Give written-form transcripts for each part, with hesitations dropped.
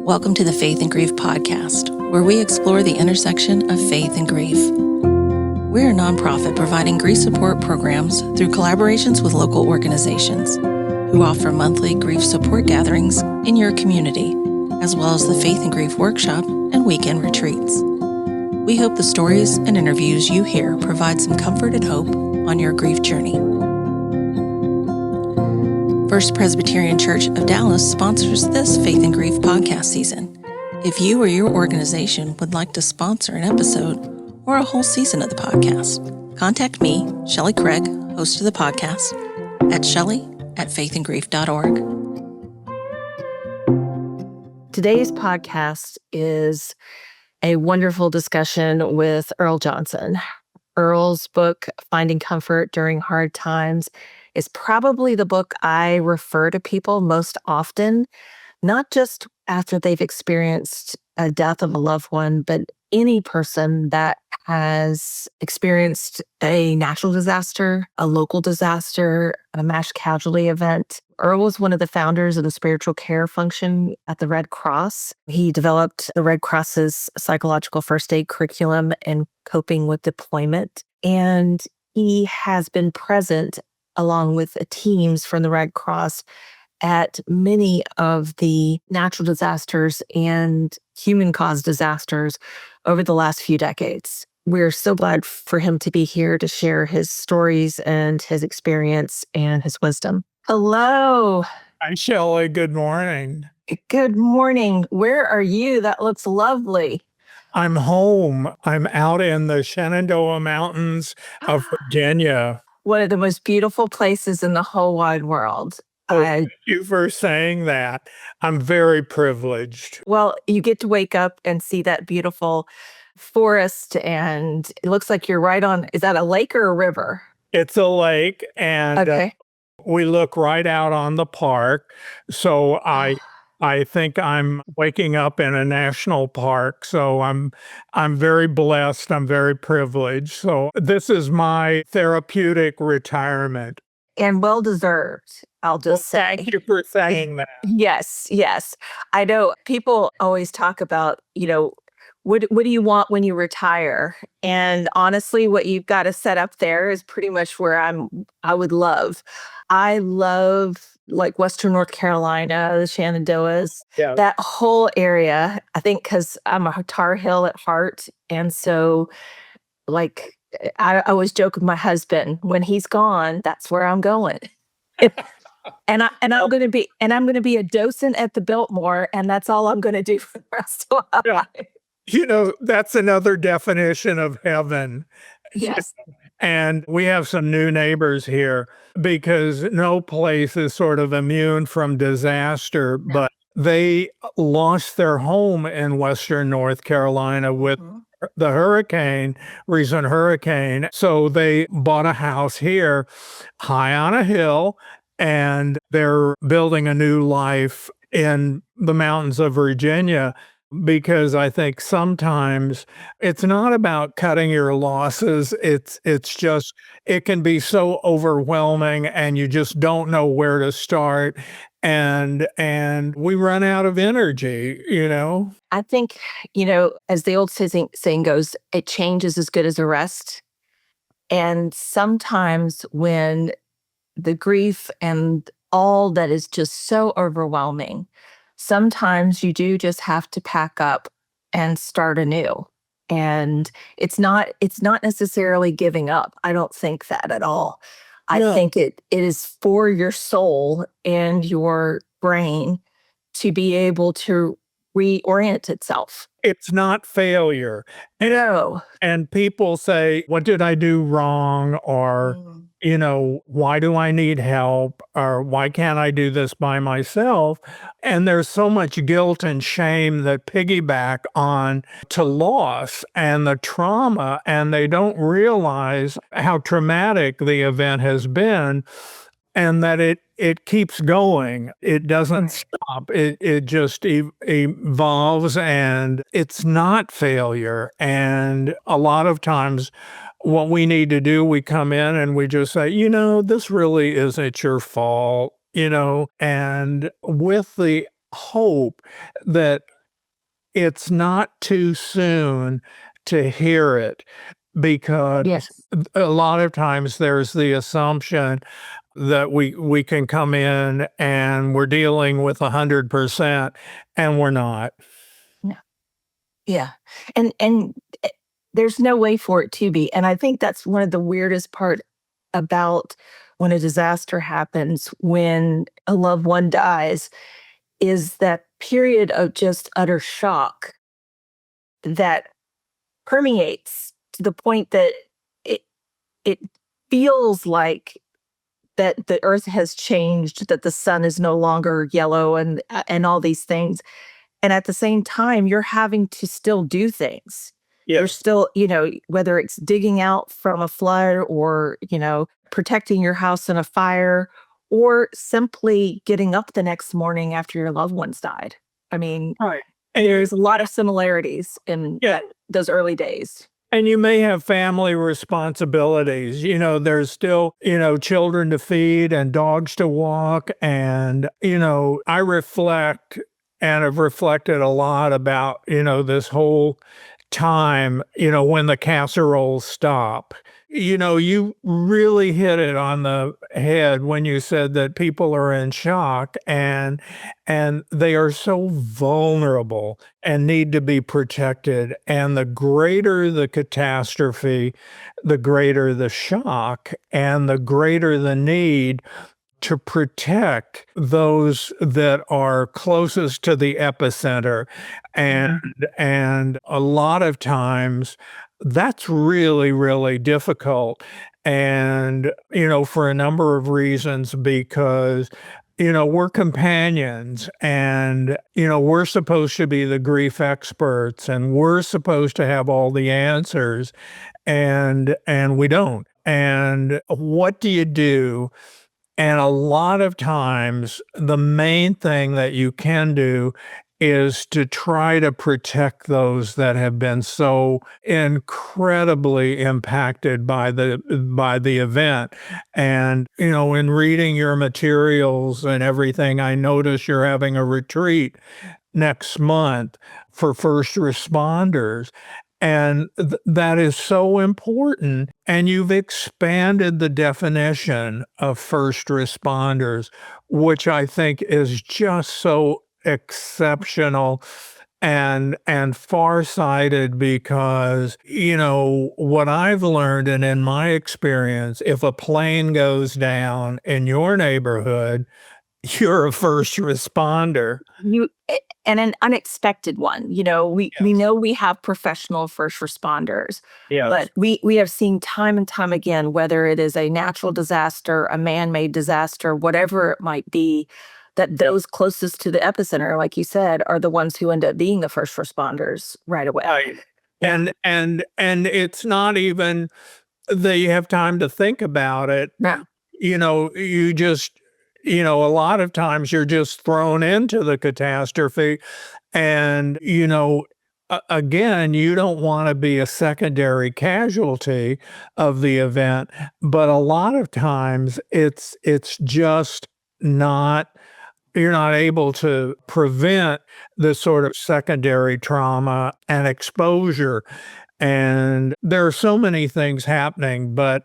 Welcome to the Faith and Grief podcast, where we explore the intersection of faith and grief. We're a nonprofit providing grief support programs through collaborations with local organizations who offer monthly grief support gatherings in your community, as well as the Faith and Grief workshop and weekend retreats. We hope the stories and interviews you hear provide some comfort and hope on your grief journey. First Presbyterian Church of Dallas sponsors this Faith and Grief podcast season. If you or your organization would like to sponsor an episode or a whole season of the podcast, contact me, Shelley Craig, host of the podcast, at shelley@faithandgrief.org. Today's podcast is a wonderful discussion with Earl Johnson. Earl's book, Finding Comfort During Hard Times, is probably the book I refer to people most often, not just after they've experienced a death of a loved one, but any person that has experienced a natural disaster, a local disaster, a mass casualty event. Earl was one of the founders of the spiritual care function at the Red Cross. He developed the Red Cross's psychological first aid curriculum and coping with deployment. And he has been present along with teams from the Red Cross at many of the natural disasters and human-caused disasters over the last few decades. We're so glad for him to be here to share his stories and his experience and his wisdom. Hello. Hi, Shelley. Good morning. Good morning. Where are you? That looks lovely. I'm home. I'm out in the Shenandoah Mountains of Virginia. One of the most beautiful places in the whole wide world. Thank you for saying that. I'm very privileged. Well, you get to wake up and see that beautiful forest, and it looks like you're right on, is that a lake or a river? It's a lake, and Okay. we look right out on the park. So I think I'm waking up in a national park. So I'm very blessed. I'm very privileged. So this is my therapeutic retirement. And well-deserved, I'll just say. Thank you for saying that. Yes. I know people always talk about, what do you want when you retire? And honestly, what you've got to set up there is pretty much where I would love. I love like Western North Carolina, the Shenandoahs, Yeah. that whole area. I think because I'm a Tar Heel at heart. And so like I always joke with my husband, when he's gone, that's where I'm going. And I'm going to be a docent at the Biltmore, and that's all I'm going to do for the rest of my Yeah. life. That's another definition of heaven. Yes. And we have some new neighbors here because no place is sort of immune from disaster, but they lost their home in Western North Carolina with the recent hurricane. So they bought a house here high on a hill, and they're building a new life in the mountains of Virginia. Because I think sometimes it's not about cutting your losses. It's just, it can be so overwhelming and you just don't know where to start. And we run out of energy, I think, as the old saying goes, a change is as good as a rest. And sometimes when the grief and all that is just so overwhelming, sometimes you do just have to pack up and start anew. And it's not necessarily giving up. I don't think that at all. I think it is for your soul and your brain to be able to reorient itself. It's not failure. No. And people say, what did I do wrong? Or, why do I need help? Or why can't I do this by myself? And there's so much guilt and shame that piggyback on to loss and the trauma, and they don't realize how traumatic the event has been. And that it keeps going. It doesn't stop. It just evolves, and it's not failure. And a lot of times what we need to do, we come in and we just say, this really isn't your fault, and with the hope that it's not too soon to hear it because Yes. a lot of times there's the assumption that we can come in and we're dealing with 100% and we're not. No. Yeah. And there's no way for it to be. And I think that's one of the weirdest part about when a disaster happens, when a loved one dies, is that period of just utter shock that permeates to the point that it it feels like that the earth has changed, that the sun is no longer yellow and all these things. And at the same time, you're having to still do things. You're Yes. still, whether it's digging out from a flood or, protecting your house in a fire or simply getting up the next morning after your loved ones died. I mean, Right. there's a lot of similarities in Yeah. those early days. And you may have family responsibilities. There's still, children to feed and dogs to walk. And, I reflect and have reflected a lot about, this whole time, when the casseroles stop. You really hit it on the head when you said that people are in shock and they are so vulnerable and need to be protected. And the greater the catastrophe, the greater the shock and the greater the need to protect those that are closest to the epicenter. And a lot of times that's really, really difficult. And, for a number of reasons, because we're companions and, we're supposed to be the grief experts and we're supposed to have all the answers and we don't. And what do you do? And a lot of times, the main thing that you can do is to try to protect those that have been so incredibly impacted by the event. And, in reading your materials and everything, I notice you're having a retreat next month for first responders. And that is so important. And you've expanded the definition of first responders, which I think is just so exceptional and far-sighted because what I've learned and in my experience, if a plane goes down in your neighborhood, you're a first responder. And an unexpected one. We Yes. know we have professional first responders, Yes. but we have seen time and time again, whether it is a natural disaster, a man-made disaster, whatever it might be, that those closest to the epicenter, like you said, are the ones who end up being the first responders right away. Right. Yeah. And it's not even that you have time to think about it. No. You just, a lot of times you're just thrown into the catastrophe. And, again, you don't want to be a secondary casualty of the event. But a lot of times it's just not, you're not able to prevent this sort of secondary trauma and exposure. And there are so many things happening, but,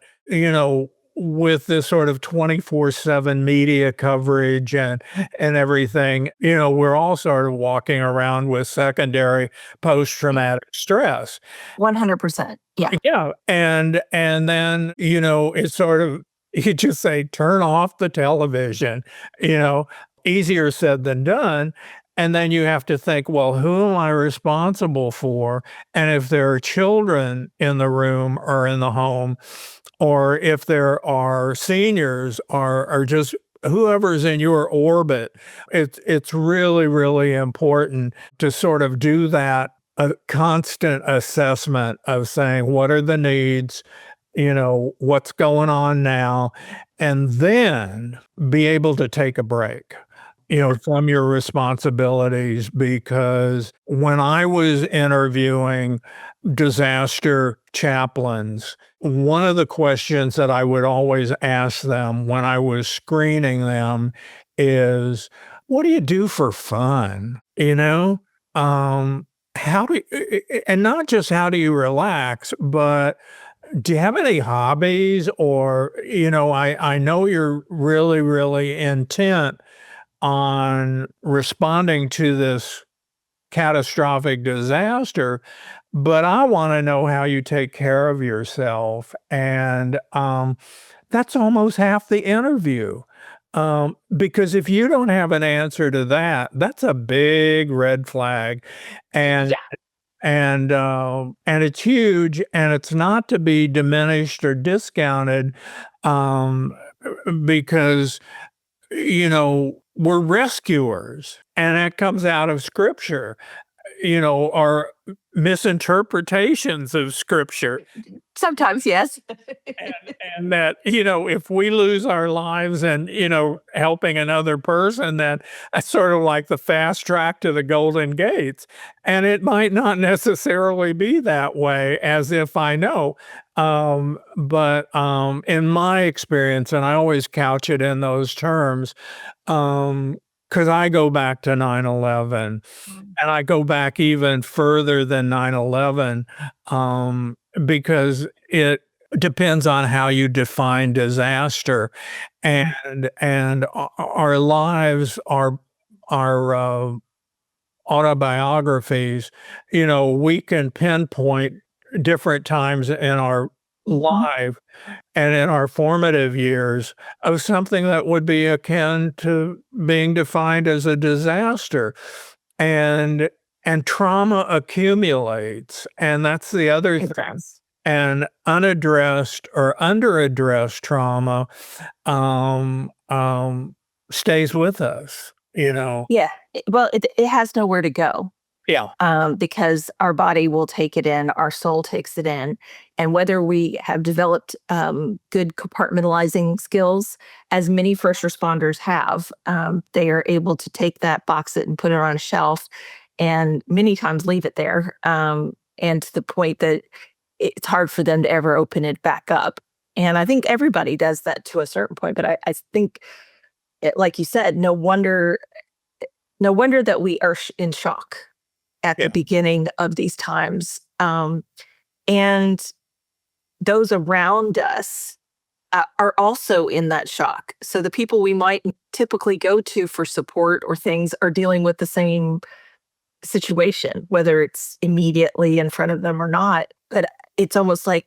with this sort of 24/7 media coverage and everything, we're all sort of walking around with secondary post-traumatic stress. 100%. Yeah. Yeah, and then, it's sort of you just say, "Turn off the television," you know, easier said than done, and then you have to think, "Well, who am I responsible for?" And if there are children in the room or in the home, or if there are seniors or just whoever's in your orbit, it's really, really important to sort of do that, a constant assessment of saying, "What are the needs?" What's going on now, and then be able to take a break, from your responsibilities. Because when I was interviewing disaster chaplains, one of the questions that I would always ask them when I was screening them is, what do you do for fun? Um, how do and not just how do you relax, but do you have any hobbies or, I know you're really, really intent on responding to this catastrophic disaster, but I wanna know how you take care of yourself, and, that's almost half the interview, because if you don't have an answer to that, that's a big red flag, and Yeah. and it's huge, and it's not to be diminished or discounted, um, because we're rescuers, and that comes out of scripture, or misinterpretations of scripture. Sometimes, yes. And that, if we lose our lives and, helping another person, that's sort of like the fast track to the golden gates. And it might not necessarily be that way, as if I know. But in my experience, and I always couch it in those terms, because I go back to 9/11, and I go back even further than 9/11, because it depends on how you define disaster, and our lives, our autobiographies, we can pinpoint different times in our Mhm. life and in our formative years of something that would be akin to being defined as a disaster. And and trauma accumulates, and that's the other It thing. does. And unaddressed or underaddressed trauma, stays with us. Yeah. Well, it has nowhere to go. Yeah. Because our body will take it in, our soul takes it in. And whether we have developed good compartmentalizing skills, as many first responders have, they are able to take that, box it, and put it on a shelf, and many times leave it there. And to the point that it's hard for them to ever open it back up. And I think everybody does that to a certain point. But I think, like you said, no wonder that we are in shock at the Yeah. beginning of these times. And those around us are also in that shock. So the people we might typically go to for support or things are dealing with the same situation, whether it's immediately in front of them or not. But it's almost like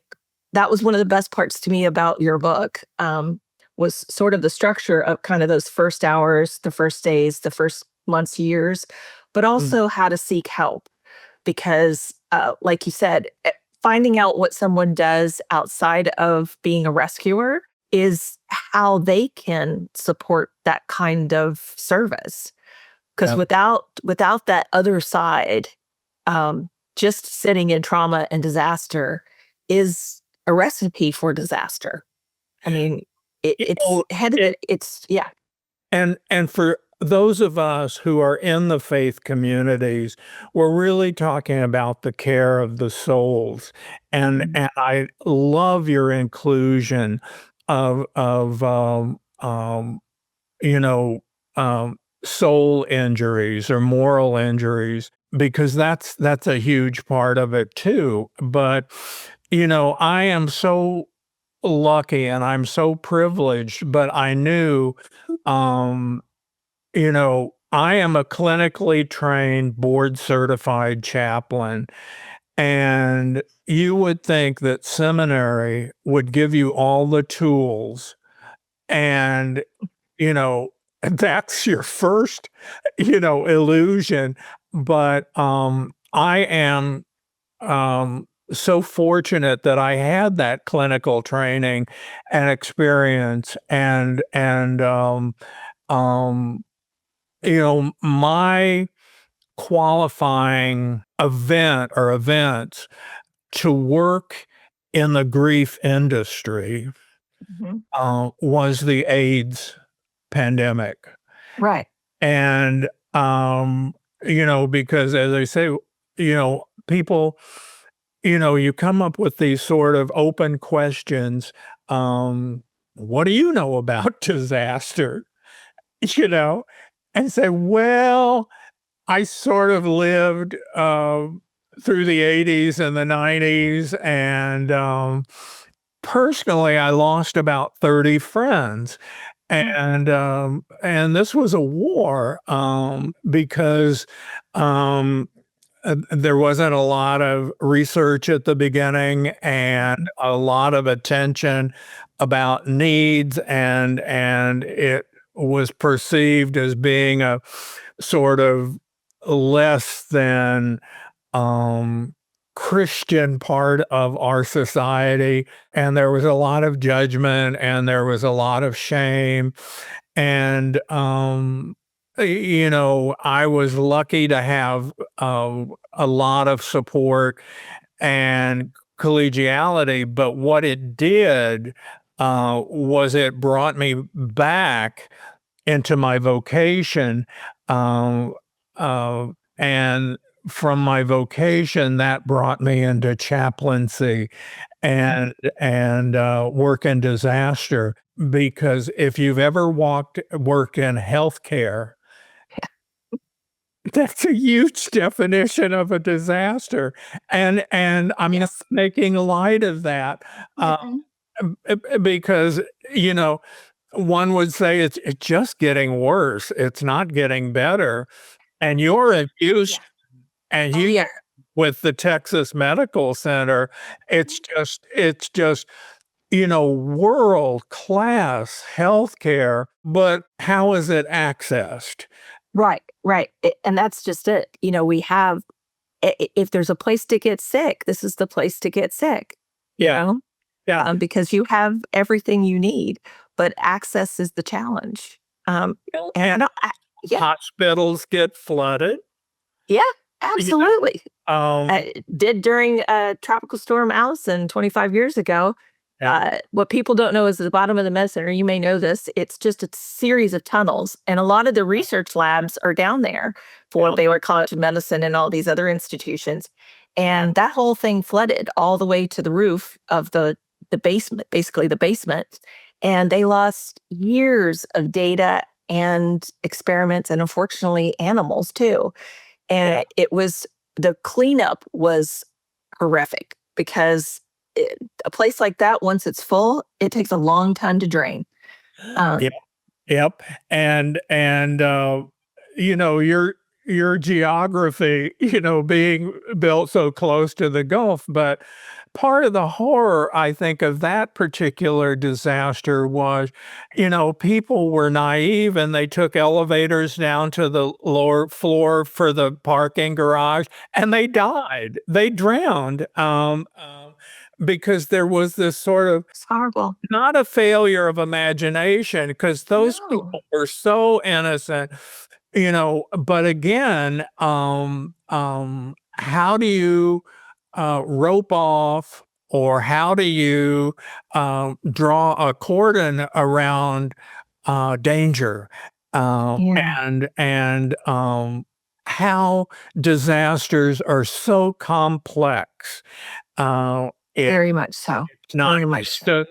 that was one of the best parts to me about your book, was sort of the structure of kind of those first hours, the first days, the first months, years, but Mm. also how to seek help. Because, like you said, finding out what someone does outside of being a rescuer is how they can support that kind of service. Because Yeah. without that other side, just sitting in trauma and disaster is a recipe for disaster. I mean, You it's know, headed. it It's yeah. and for those of us who are in the faith communities, we're really talking about the care of the souls, and I love your inclusion of you know, soul injuries or moral injuries, because that's a huge part of it too. But, I am so lucky and I'm so privileged, but I knew, I am a clinically trained, board certified chaplain. And you would think that seminary would give you all the tools, and that's your first, illusion. But I am so fortunate that I had that clinical training and experience, and my qualifying event or events to work in the grief industry Mhm. was the AIDS pandemic. Right. And, because as I say, people, you come up with these sort of open questions. What do you know about disaster? You know, and say, well, I sort of lived through the 80s and the 90s, and personally, I lost about 30 friends. And this was a war because um, there wasn't a lot of research at the beginning and a lot of attention about needs, and it was perceived as being a sort of less than um, Christian part of our society. And there was a lot of judgment and there was a lot of shame. And, I was lucky to have a lot of support and collegiality. But what it did was it brought me back into my vocation. Um, and from my vocation, that brought me into chaplaincy and work in disaster. Because if you've ever worked in healthcare, that's a huge definition of a disaster, and I'm not Yes. making light of that, uh, Mhm. because you know one would say it's just getting worse. It's not getting better. And you're in Yeah. Houston, and Oh, you yeah. with the Texas Medical Center, it's just world class healthcare. But how is it accessed? Right, right. And that's just it. We have, if there's a place to get sick, this is the place to get sick, you Yeah, know, yeah. because you have everything you need, but access is the challenge. And And yeah, hospitals get flooded. yeah, You absolutely. um, Did during Tropical Storm Allison 25 years ago. yeah, What people don't know is at the bottom of the med center, you may know this, it's just a series of tunnels. And a lot of the research labs are down there for Baylor College of Medicine and all these other institutions. And that whole thing flooded all the way to the roof of the basement, basically the basement. And they lost years of data and experiments and unfortunately animals too. And the cleanup was horrific because a place like that, once it's full, it takes a long time to drain. Um, yep, yep. And your geography, being built so close to the Gulf. But part of the horror, I think, of that particular disaster was, people were naive and they took elevators down to the lower floor for the parking garage and they died. They drowned. Because there was this sort of it's horrible. not a failure of imagination, because those No. people were so innocent, but again, how do you rope off, or how do you draw a cordon around danger, Yeah, and how disasters are so complex. It's very much so. not Very much just so.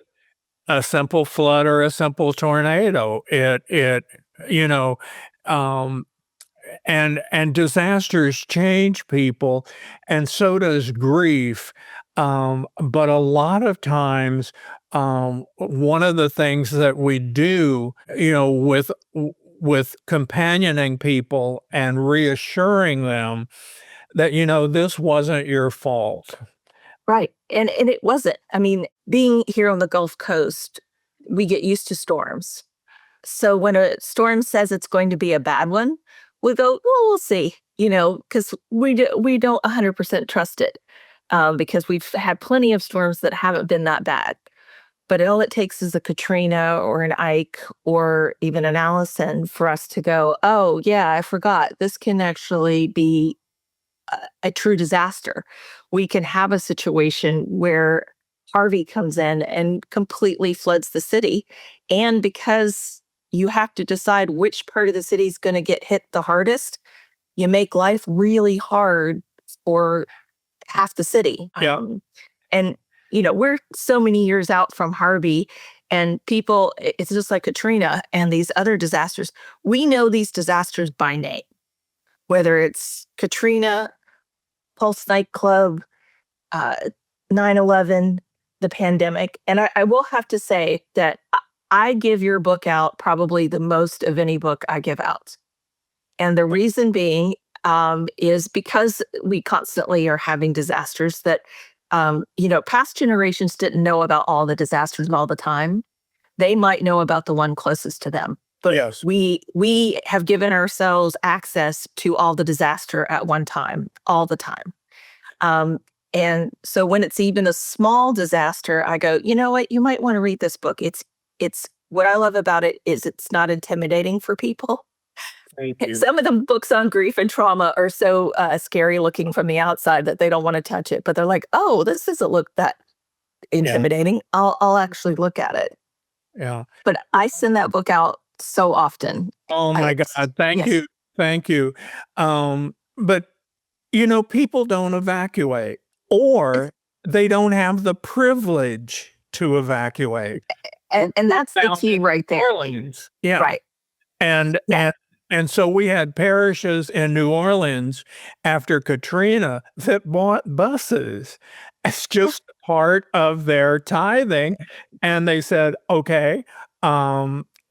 a simple flood or a simple tornado. You know, um, and disasters change people, and so does grief. But a lot of times, one of the things that we do, with companioning people and reassuring them that this wasn't your fault. Right. And it wasn't. I mean, being here on the Gulf Coast, we get used to storms. So when a storm says it's going to be a bad one, we go, well, we'll see, because we don't 100% trust it, because we've had plenty of storms that haven't been that bad. But all it takes is a Katrina or an Ike or even an Allison for us to go, oh, yeah, I forgot. This can actually be a true disaster. We can have a situation where Harvey comes in and completely floods the city. And because you have to decide which part of the city is going to get hit the hardest, you make life really hard for half the city. Yeah. And, we're so many years out from Harvey, and people, it's just like Katrina and these other disasters. We know these disasters by name. whether it's Katrina, Pulse nightclub, uh, 9/11, the pandemic. And I will have to say that I give your book out probably the most of any book I give out. And the reason being is because we constantly are having disasters that, past generations didn't know about all the disasters all the time. They might know about the one closest to them. But Yes. we have given ourselves access to all the disaster at one time, all the time. Um, and so when it's even a small disaster, I go, you know what, you might want to read this book. It's what I love about it is it's not intimidating for people. Thank you. Some of the books on grief and trauma are so scary looking from the outside that they don't want to touch it, but they're like, oh, this doesn't look that intimidating. I'll actually look at it. Yeah. But I send that book out so often. Oh my God. Thank Yes. you. Thank you. But people don't evacuate, or they don't have the privilege to evacuate. And that's the Down key in right New there. Orleans. Yeah. Right. And Yeah. and so we had parishes in New Orleans after Katrina that bought buses as just part of their tithing. And they said, okay,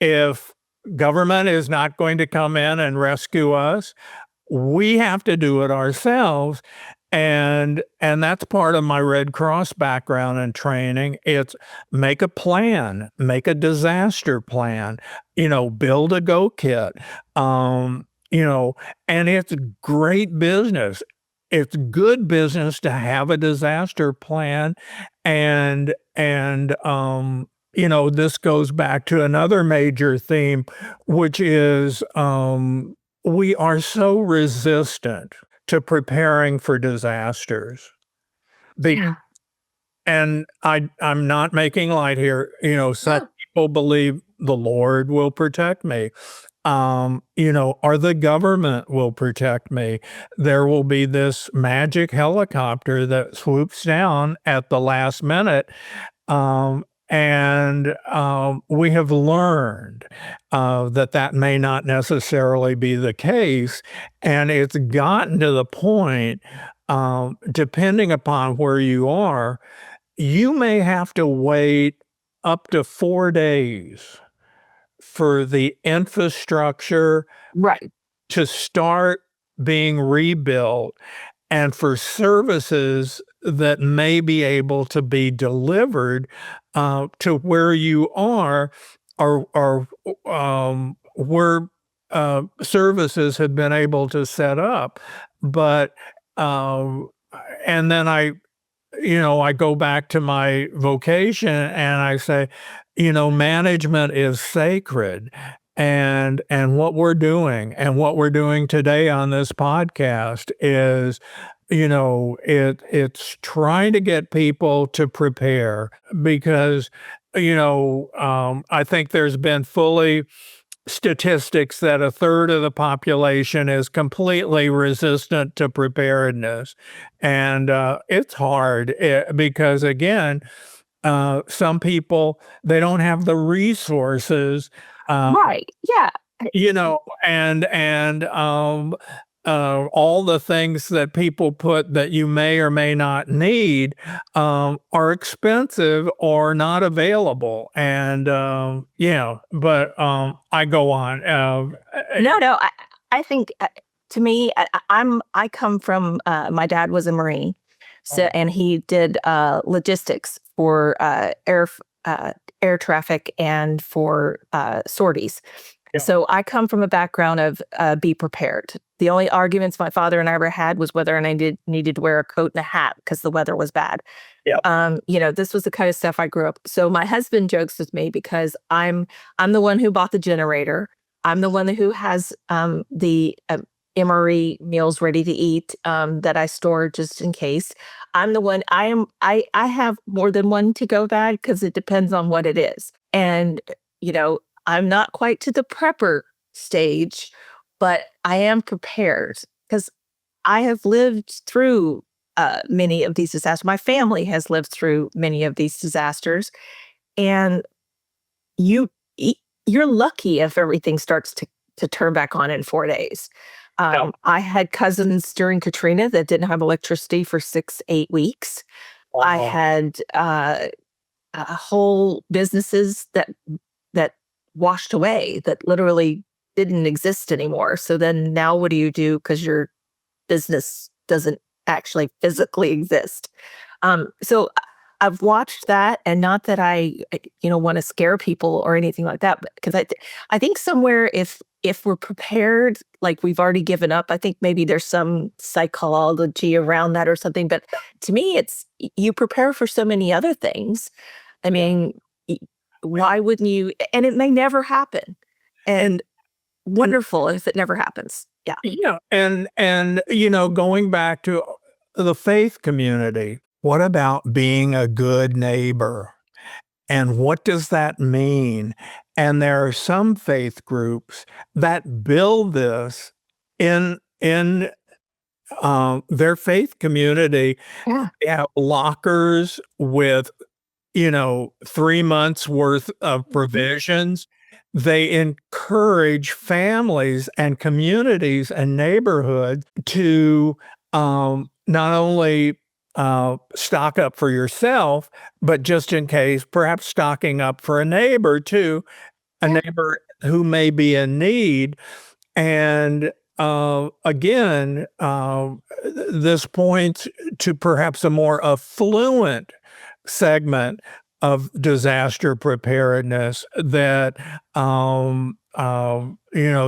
if government is not going to come in and rescue us, we have to do it ourselves. And that's part of my Red Cross background and training. It's make a plan, make a disaster plan, build a go kit. And it's great business. It's good business to have a disaster plan. And this goes back to another major theme, which is we are so resistant to preparing for disasters. Yeah. And I'm not making light here. Some No. people believe the Lord will protect me. Or the government will protect me. There will be this magic helicopter that swoops down at the last minute. And we have learned that may not necessarily be the case. And it's gotten to the point, depending upon where you are, you may have to wait up to 4 days for the infrastructure Right. to start being rebuilt and for services that may be able to be delivered to where you are, or where services have been able to set up. But and then I go back to my vocation and I say, management is sacred. And what we're doing today on this podcast is, it's trying to get people to prepare because, I think there's been fully statistics that a third of the population is completely resistant to preparedness. And it's hard because, again, some people, they don't have the resources, Right. Yeah. and all the things that people put that you may or may not need are expensive or not available. And but I go on. No. I think to me, I come from. My dad was a Marine, so and he did logistics for air traffic and for sorties. Yeah. So I come from a background of be prepared. The only arguments my father and I ever had was whether I needed to wear a coat and a hat because the weather was bad. Yeah. This was the kind of stuff I grew up. So my husband jokes with me because I'm the one who bought the generator. I'm the one who has the MRE meals ready to eat that I store just in case. I'm the one. I have more than one to go bag because it depends on what it is. And I'm not quite to the prepper stage, but I am prepared because I have lived through many of these disasters. My family has lived through many of these disasters, and you're lucky if everything starts to turn back on in 4 days. I had cousins during Katrina that didn't have electricity for 6, 8 weeks. I Wow. had whole businesses that washed away, that literally didn't exist anymore. So then now what do you do? Because your business doesn't actually physically exist. So I've watched that, and not that I want to scare people or anything like that, but because I think somewhere if we're prepared, like we've already given up, I think maybe there's some psychology around that or something. But to me, it's you prepare for so many other things. I mean, y- why wouldn't you? And it may never happen. And wonderful if it never happens. Yeah. Yeah, and going back to the faith community, what about being a good neighbor? And what does that mean? And there are some faith groups that build this in their faith community. Yeah. They have lockers with 3 months worth of provisions. They encourage families and communities and neighborhoods to, not only, stock up for yourself, but just in case, perhaps stocking up for a neighbor too, a Yeah. neighbor who may be in need. And, again, this points to perhaps a more affluent segment of disaster preparedness that,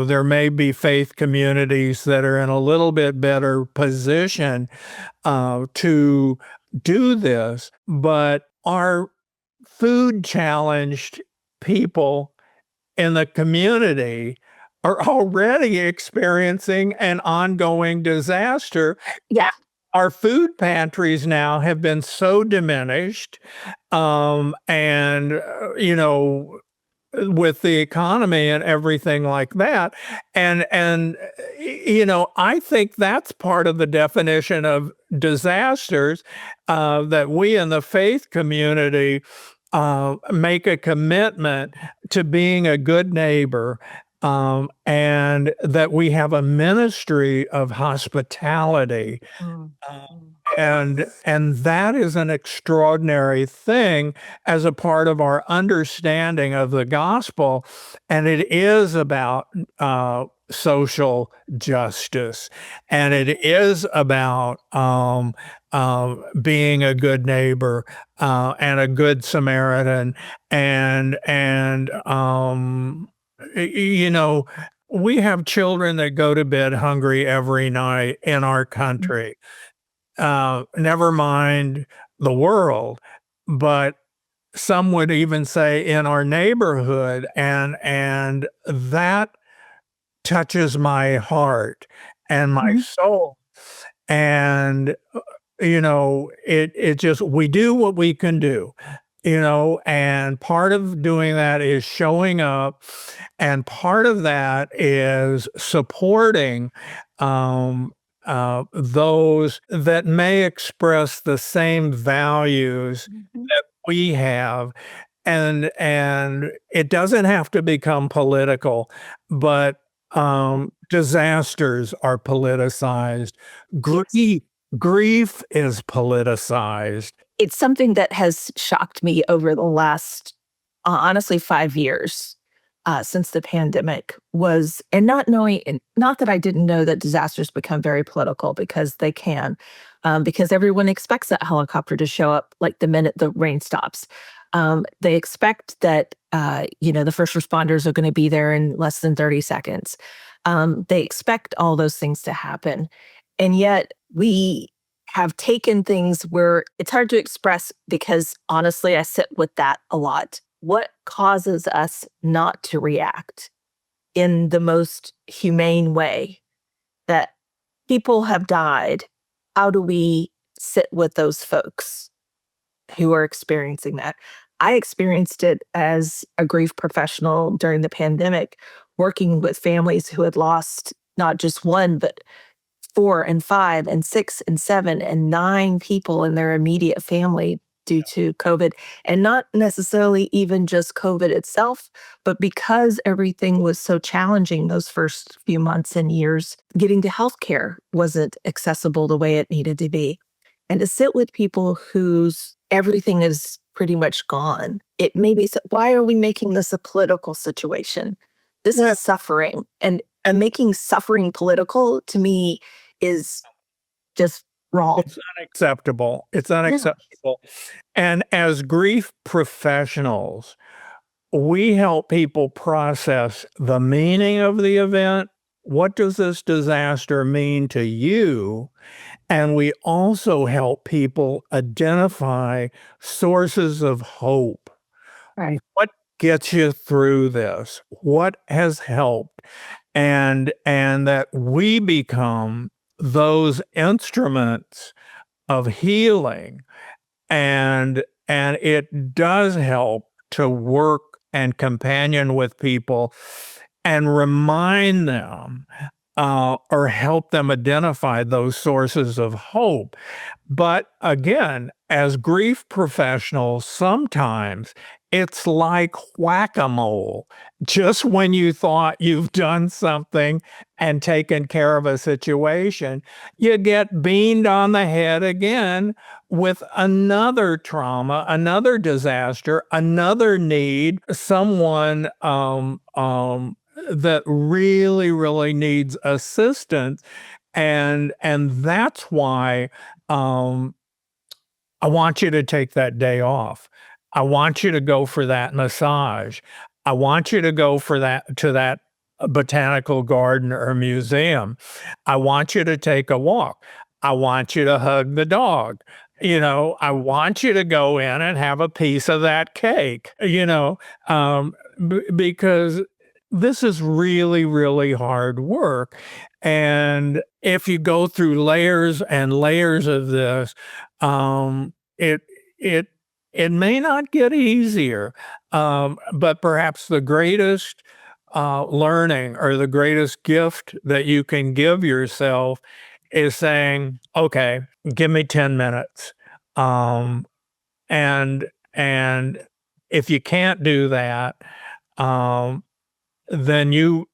there may be faith communities that are in a little bit better position, to do this, but our food challenged people in the community are already experiencing an ongoing disaster. Yeah. Our food pantries now have been so diminished, and with the economy and everything like that, and I think that's part of the definition of disasters, that we in the faith community make a commitment to being a good neighbor, and that we have a ministry of hospitality. Mm. uh, and that is an extraordinary thing as a part of our understanding of the gospel, and it is about social justice, and it is about being a good neighbor, and a good Samaritan, and we have children that go to bed hungry every night in our country, never mind the world, but some would even say in our neighborhood, and that touches my heart and my Mhm. soul. And it just we do what we can do, and part of doing that is showing up, and part of that is supporting those that may express the same values Mhm. that we have. And it doesn't have to become political, but disasters are politicized. Yes. Grief is politicized. It's something that has shocked me over the last, honestly, 5 years, since the pandemic was, and not knowing, and not that I didn't know that disasters become very political, because they can, because everyone expects that helicopter to show up like the minute the rain stops. They expect that, the first responders are gonna be there in less than 30 seconds. They expect all those things to happen, and yet we have taken things where it's hard to express, because honestly, I sit with that a lot. What causes us not to react in the most humane way? That people have died. How do we sit with those folks who are experiencing that? I experienced it as a grief professional during the pandemic, working with families who had lost not just one, but 4 and 5 and 6 and 7 and 9 people in their immediate family due to COVID, and not necessarily even just COVID itself, but because everything was so challenging those first few months and years, getting to healthcare wasn't accessible the way it needed to be. And to sit with people whose everything is pretty much gone, it made me say, why are we making this a political situation? This is suffering. And making suffering political to me is just wrong. It's unacceptable. It's unacceptable. And as grief professionals, we help people process the meaning of the event. What does this disaster mean to you? And we also help people identify sources of hope. Right. What gets you through this? What has helped? And that we become those instruments of healing, and it does help to work and companion with people and remind them or help them identify those sources of hope. But again, as grief professionals, sometimes it's like whack-a-mole. Just when you thought you've done something and taken care of a situation, you get beamed on the head again with another trauma, another disaster, another need, someone that really, really needs assistance. And that's why I want you to take that day off. I want you to go for that massage. I want you to go for that botanical garden or museum. I want you to take a walk. I want you to hug the dog. I want you to go in and have a piece of that cake, because this is really, really hard work. And if you go through layers and layers of this, it it it may not get easier, but perhaps the greatest learning or the greatest gift that you can give yourself is saying, "Okay, give me 10 minutes," and if you can't do that, then you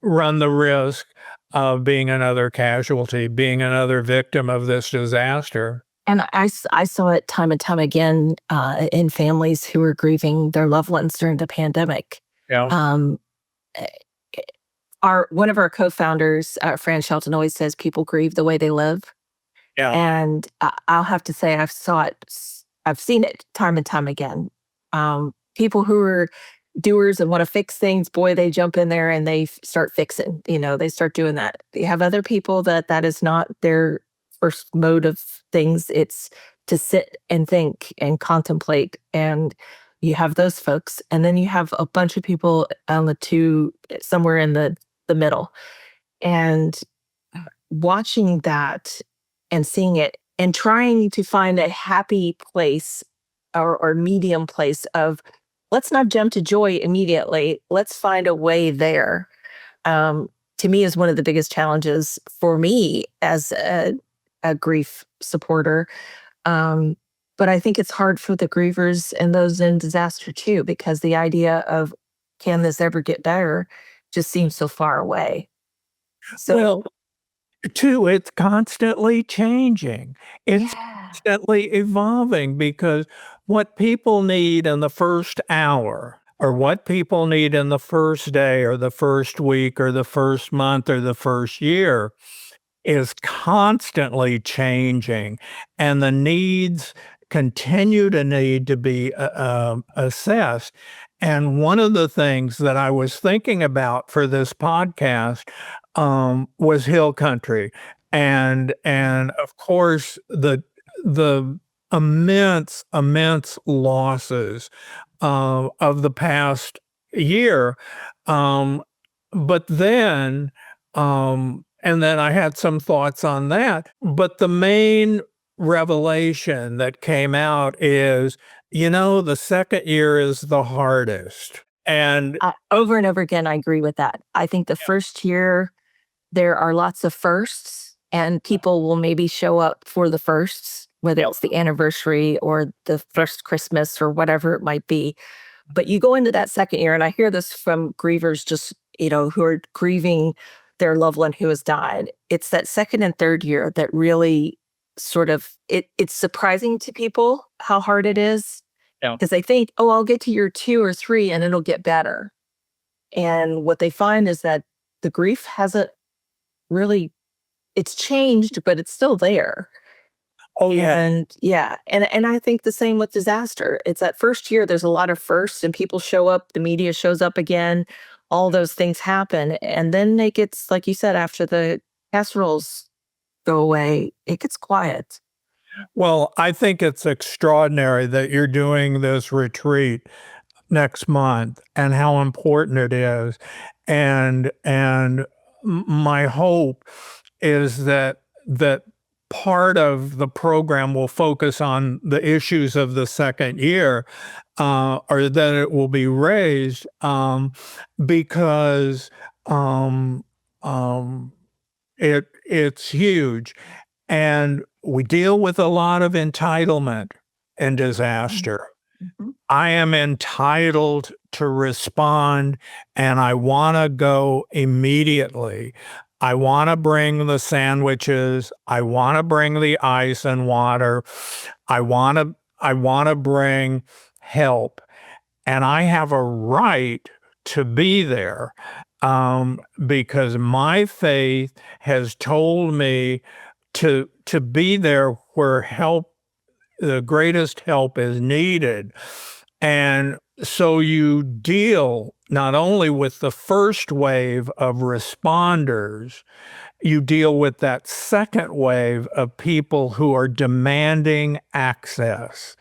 run the risk of being another casualty, being another victim of this disaster. And I saw it time and time again in families who were grieving their loved ones during the pandemic. Yeah. Um, eh, one of our co-founders, Fran Shelton, always says people grieve the way they live. Yeah. And I'll have to say I've seen it time and time again. People who are doers and want to fix things, boy, they jump in there and they start fixing. They start doing that. You have other people that is not their first mode of things. It's to sit and think and contemplate. And you have those folks, and then you have a bunch of people on the two somewhere in the middle. And watching that and seeing it and trying to find a happy place or medium place of, let's not jump to joy immediately. Let's find a way there. To me, is one of the biggest challenges for me as a grief supporter. But I think it's hard for the grievers and those in disaster too, because the idea of, can this ever get better, just seems so far away. So, Well, too, it's constantly changing. It's yeah. constantly evolving, because what people need in the first hour or what people need in the first day or the first week or the first month or the first year is constantly changing, and the needs continue to need to be assessed. And one of the things that I was thinking about for this podcast was Hill Country, and of course the immense losses of the past year, but then and then I had some thoughts on that. But the main revelation that came out is, the second year is the hardest. And Over and over again, I agree with that. I think the first year, there are lots of firsts, and people will maybe show up for the firsts whether it's the anniversary or the first Christmas or whatever it might be. But you go into that second year, and I hear this from grievers just, who are grieving their loved one who has died. It's that second and third year that really sort of it's surprising to people how hard it is. Yeah. Because they think, oh, I'll get to year 2 or 3 and it'll get better. And what they find is that the grief hasn't really, it's changed, but it's still there. Oh, yeah. And I think the same with disaster. It's that first year, there's a lot of firsts, and people show up, the media shows up again, all those things happen. And then it gets, like you said, after the casseroles go away, it gets quiet. Well, I think it's extraordinary that you're doing this retreat next month and how important it is. And my hope is that part of the program will focus on the issues of the second year, or that it will be raised, because it's huge. And we deal with a lot of entitlement in disaster. Mhm. I am entitled to respond, and I want to go immediately. I want to bring the sandwiches. I want to bring the ice and water. I want to bring help, and I have a right to be there, because my faith has told me to be there where help, the greatest help, is needed. And so you deal not only with the first wave of responders, you deal with that second wave of people who are demanding access,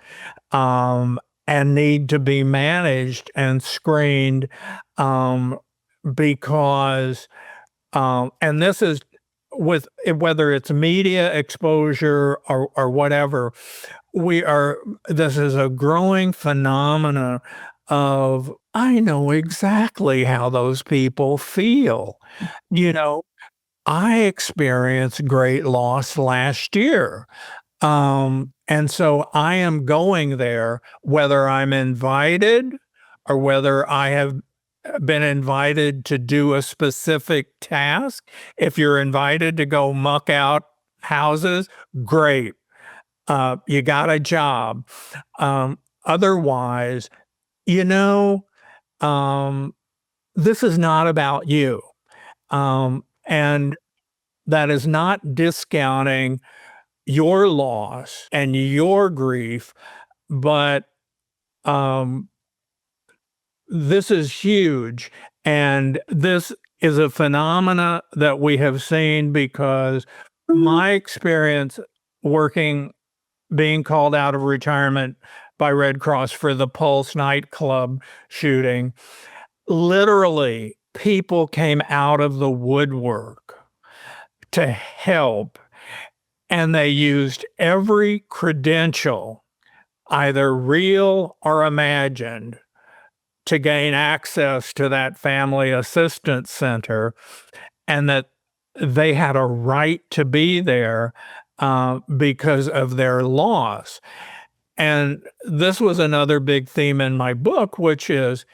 and need to be managed and screened, because and this is with whether it's media exposure or whatever, this is a growing phenomena of, I know exactly how those people feel. I experienced great loss last year. And so I am going there, whether I'm invited or whether I have been invited to do a specific task. If you're invited to go muck out houses, great. You got a job. Otherwise, this is not about you. And that is not discounting your loss and your grief, but this is huge. And this is a phenomena that we have seen because my experience being called out of retirement by Red Cross for the Pulse nightclub shooting, literally people came out of the woodwork to help, and they used every credential, either real or imagined, to gain access to that family assistance center, and that they had a right to be there because of their loss. And this was another big theme in my book, which is,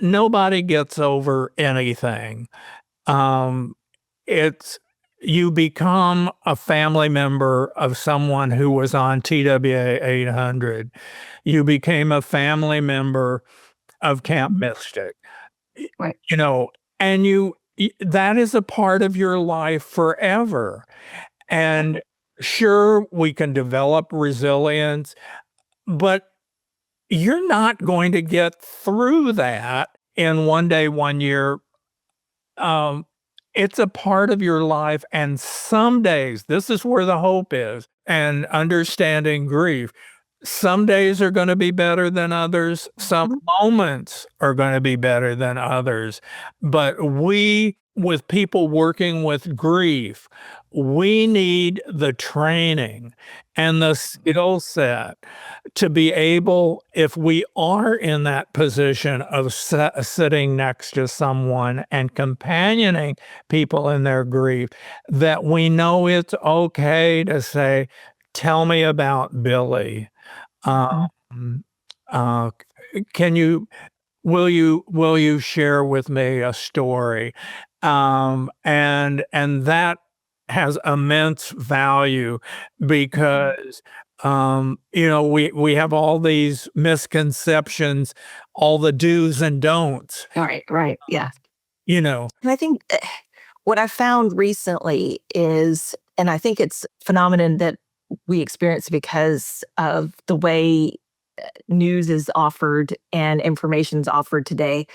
nobody gets over anything. It's You become a family member of someone who was on TWA 800. You became a family member of Camp Mystic. Right. And that is a part of your life forever. And sure, we can develop resilience, but you're not going to get through that in one day, 1 year. It's a part of your life. And some days, this is where the hope is, and understanding grief. Some days are going to be better than others. Some moments are going to be better than others. But with people working with grief, we need the training and the skill set to be able, if we are in that position of sitting next to someone and companioning people in their grief, that we know it's okay to say, tell me about Billy. Um, uh, will you share with me a story? And that has immense value because we have all these misconceptions, all the do's and don'ts, Right. Yeah. you know. And I think what I found recently is, and I think it's a phenomenon that we experience because of the way news is offered and information is offered today.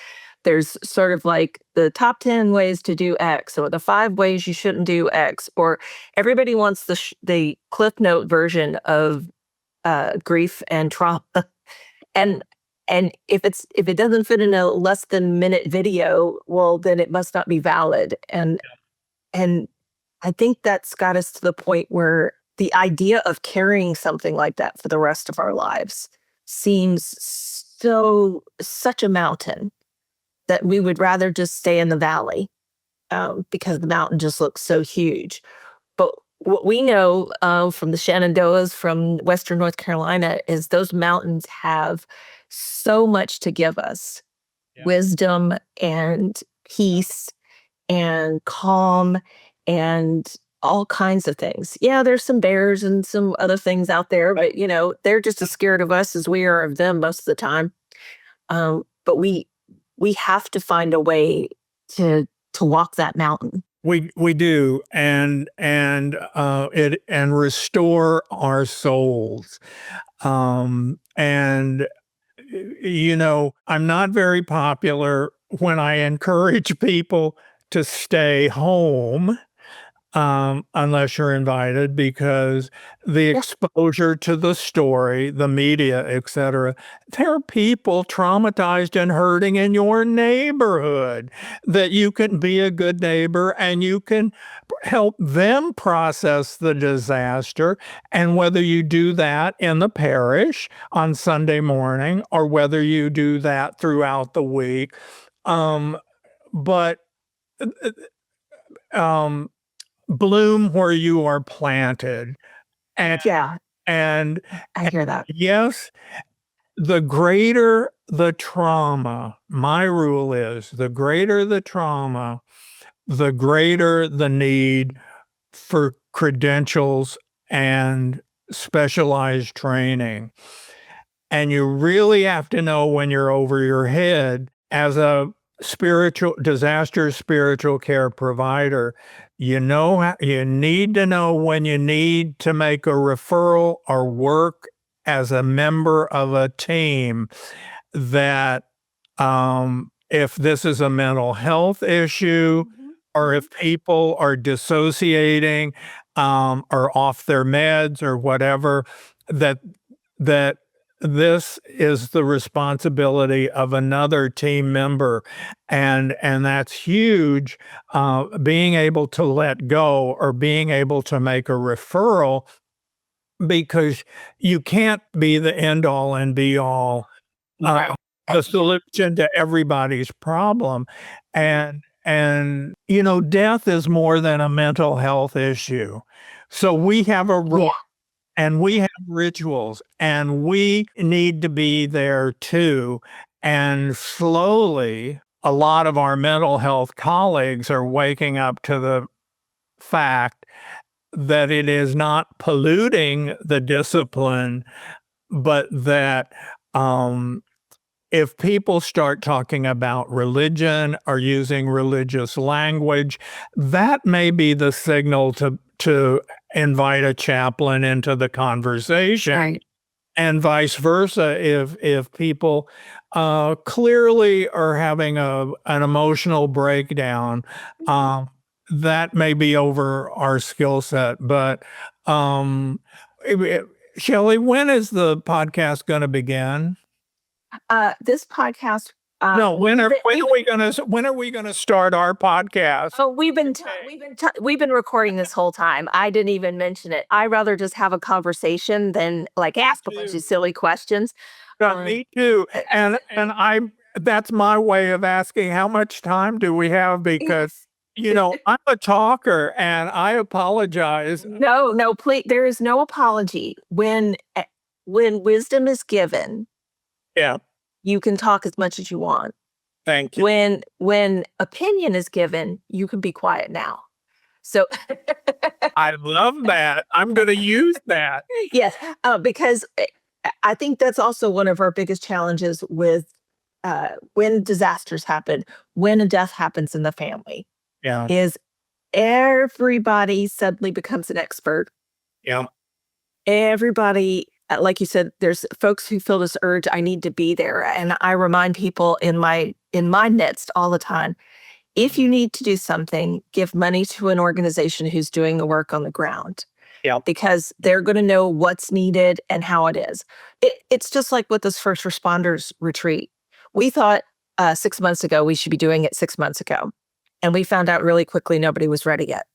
There's sort of like the top 10 ways to do X, or the 5 ways you shouldn't do X, or everybody wants the Cliff Note version of grief and trauma. and and if it doesn't fit in a less than minute video, well, then it must not be valid. And I think that's got us to the point where the idea of carrying something like that for the rest of our lives seems such a mountain that we would rather just stay in the valley, because the mountain just looks so huge. But what we know from the Shenandoahs, from Western North Carolina, is those mountains have so much to give us: Yeah. wisdom and peace and calm and all kinds of things. Yeah, there's some bears and some other things out there, but they're just as scared of us as we are of them most of the time. But we have to find a way to walk that mountain. We do, and restore our souls. And I'm not very popular when I encourage people to stay home, unless you're invited, because the Yeah. exposure to the story, the media, etc., there are people traumatized and hurting in your neighborhood that you can be a good neighbor and you can help them process the disaster. And whether you do that in the parish on Sunday morning or whether you do that throughout the week, but um, bloom where you are planted. And Yeah, and I hear that. yes, the greater the trauma, my rule is the greater the trauma, the greater the need for credentials and specialized training. And you really have to know when you're over your head as a spiritual care provider. You need to know when you need to make a referral or work as a member of a team, that if this is a mental health issue or if people are dissociating, or off their meds or whatever, that that this is the responsibility of another team member, and that's huge. Being able to let go or being able to make a referral, because you can't be the end all and be all, the solution to everybody's problem. And death is more than a mental health issue. So we have a role, and we have rituals, and we need to be there too. And slowly, a lot of our mental health colleagues are waking up to the fact that it is not polluting the discipline, but that if people start talking about religion or using religious language, that may be the signal to invite a chaplain into the conversation. Right. And vice versa, if people clearly are having an emotional breakdown, that may be over our skill set. But Shelley, when is the podcast going to begin? This podcast. No, when are we gonna start our podcast? Oh, we've been recording this whole time. I didn't even mention it. I rather just have a conversation than like ask a bunch of silly questions. Me too. And I that's my way of asking how much time do we have, because I'm a talker and I apologize. No, please. There is no apology when wisdom is given. Yeah, You can talk as much as you want. thank you. When opinion is given, you can be quiet now. So I love that. I'm going to use that. yes, because I think that's also one of our biggest challenges with when disasters happen, when a death happens in the family, Yeah, is everybody suddenly becomes an expert. yeah, Everybody, like you said, there's folks who feel this urge, I need to be there. And I remind people in my midst all the time, if you need to do something, give money to an organization who's doing the work on the ground yeah. because they're going to know what's needed and how it is. It's just like with this first responders retreat. We thought 6 months ago we should be doing it 6 months ago. And we found out really quickly nobody was ready yet.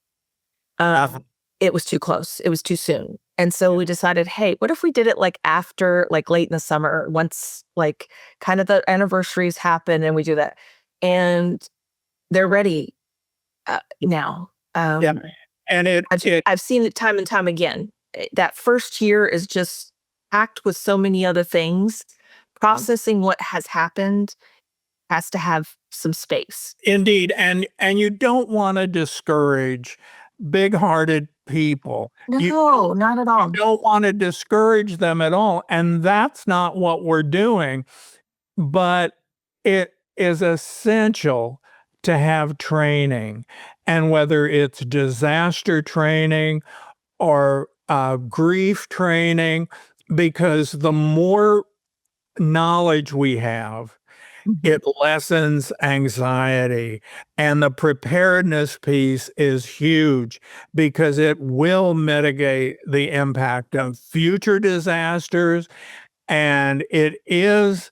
It was too close. It was too soon. And so we decided, hey, what if we did it like after, like late in the summer, once like kind of the anniversaries happen and we do that. And they're ready now. Yeah. And I've seen it time and time again. That first year is just packed with so many other things. Processing what has happened has to have some space. indeed, and you don't want to discourage big-hearted people. No, not at all. Don't want to discourage them at all, and that's not what we're doing. But it is essential to have training, and whether it's disaster training or grief training, because the more knowledge we have, it lessens anxiety. And the preparedness piece is huge because it will mitigate the impact of future disasters. And it is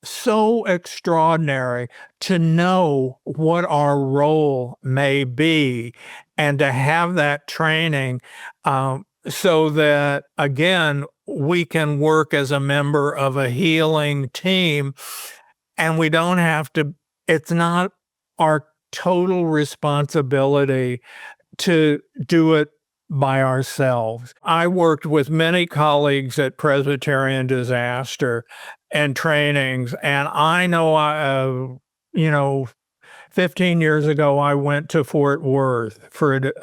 so extraordinary to know what our role may be and to have that training so that, again, we can work as a member of a healing team and we don't have to, it's not our total responsibility to do it by ourselves. I worked with many colleagues at Presbyterian Disaster and trainings, and I know, 15 years ago, I went to Fort Worth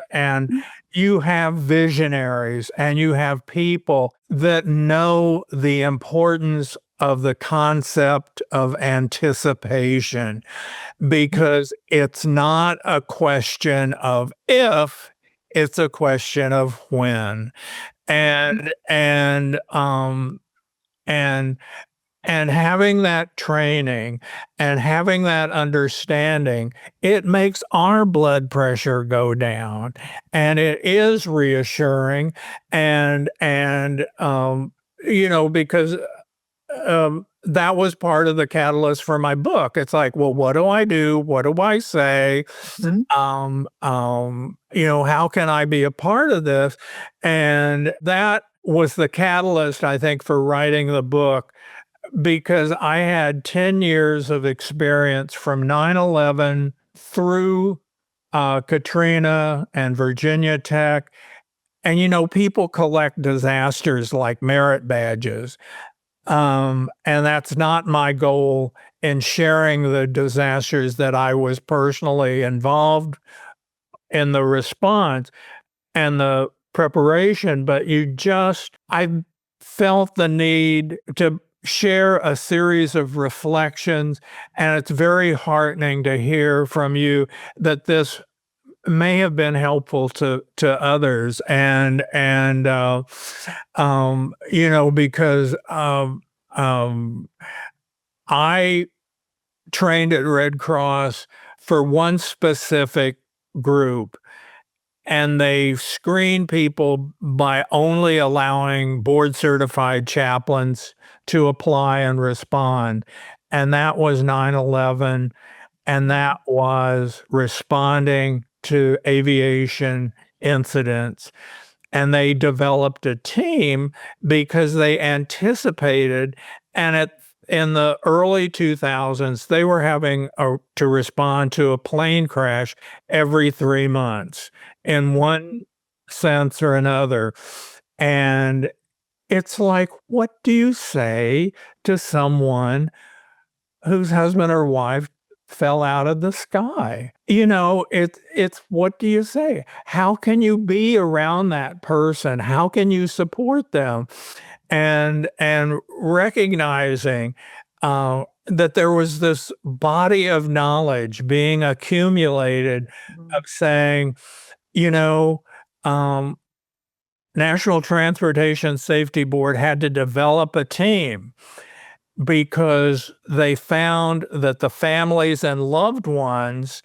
and you have visionaries and you have people that know the importance of the concept of anticipation because it's not a question of if, it's a question of when. And and having that training and having that understanding, it makes our blood pressure go down, and it is reassuring. Because that was part of the catalyst for my book. It's like, well, what do I do? What do I say? How can I be a part of this? And that was the catalyst, I think, for writing the book because I had 10 years of experience from 9/11 through Katrina and Virginia Tech. And, people collect disasters like merit badges. And that's not my goal in sharing the disasters that I was personally involved in the response and the preparation, but I felt the need to share a series of reflections, and it's very heartening to hear from you that this may have been helpful to others, because I trained at Red Cross for one specific group, and they screen people by only allowing board certified chaplains to apply and respond. And that was 9/11, and that was responding to aviation incidents. And they developed a team because they anticipated, and In the early 2000s, they were having to respond to a plane crash every 3 months in one sense or another. And it's like, what do you say to someone whose husband or wife fell out of the sky? It's what do you say? How can you be around that person? How can you support them? And recognizing that there was this body of knowledge being accumulated of saying, you know, um, National Transportation Safety Board had to develop a team because they found that the families and loved ones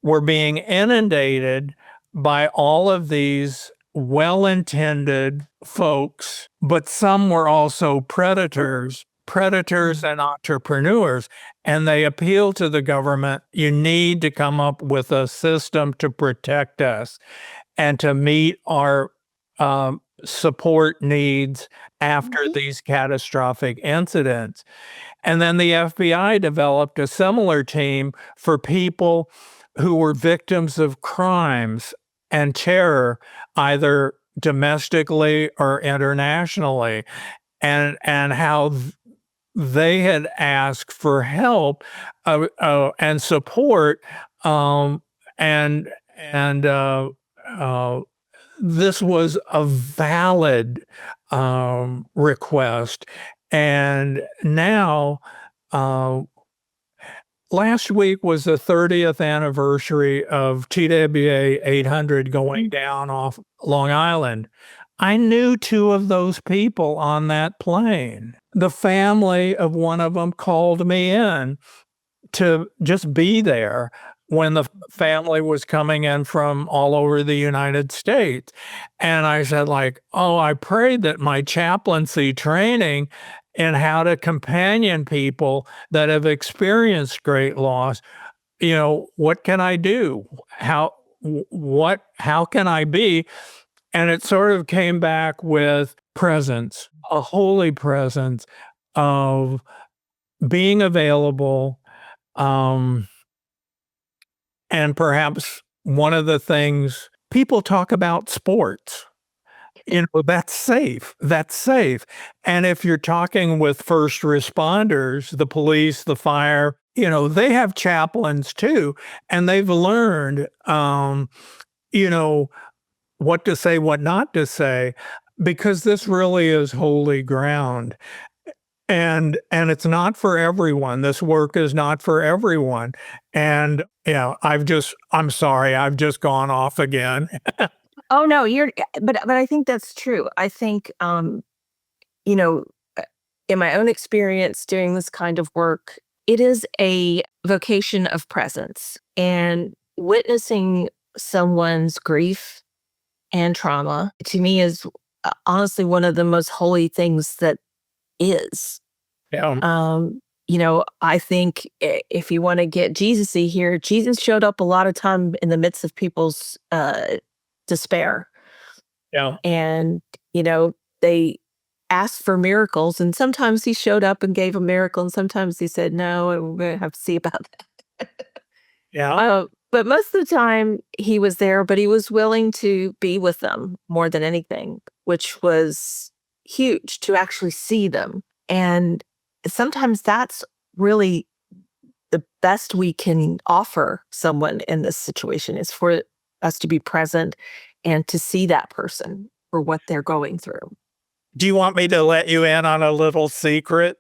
were being inundated by all of these well-intended folks, but some were also predators and entrepreneurs. And they appealed to the government, you need to come up with a system to protect us and to meet our support needs after these catastrophic incidents. And then the FBI developed a similar team for people who were victims of crimes and terror, either domestically or internationally, and how they had asked for help and support, and this was a valid request. And now, last week was the 30th anniversary of TWA 800 going down off Long Island. I knew two of those people on that plane. The family of one of them called me in to just be there when the family was coming in from all over the United States. And I said, like, oh, I prayed that my chaplaincy training in how to companion people that have experienced great loss, what can I do? How can I be? And it sort of came back with presence, a holy presence of being available. And perhaps one of the things people talk about sports, that's safe. That's safe. And if you're talking with first responders, the police, the fire, they have chaplains too. And they've learned, what to say, what not to say, because this really is holy ground. And it's not for everyone. This work is not for everyone. And I'm sorry, I've just gone off again. Oh no, but I think that's true. I think you know, in my own experience doing this kind of work, it is a vocation of presence, and witnessing someone's grief and trauma to me is honestly one of the most holy things that is. Yeah. I think if you want to get Jesus-y here, Jesus showed up a lot of time in the midst of people's despair. Yeah. And, they asked for miracles, and sometimes he showed up and gave a miracle, and sometimes he said, no, we're going to have to see about that. Yeah. But most of the time he was there, but he was willing to be with them more than anything, which was huge to actually see them. And sometimes that's really the best we can offer someone in this situation, is for us to be present and to see that person for what they're going through. Do you want me to let you in on a little secret?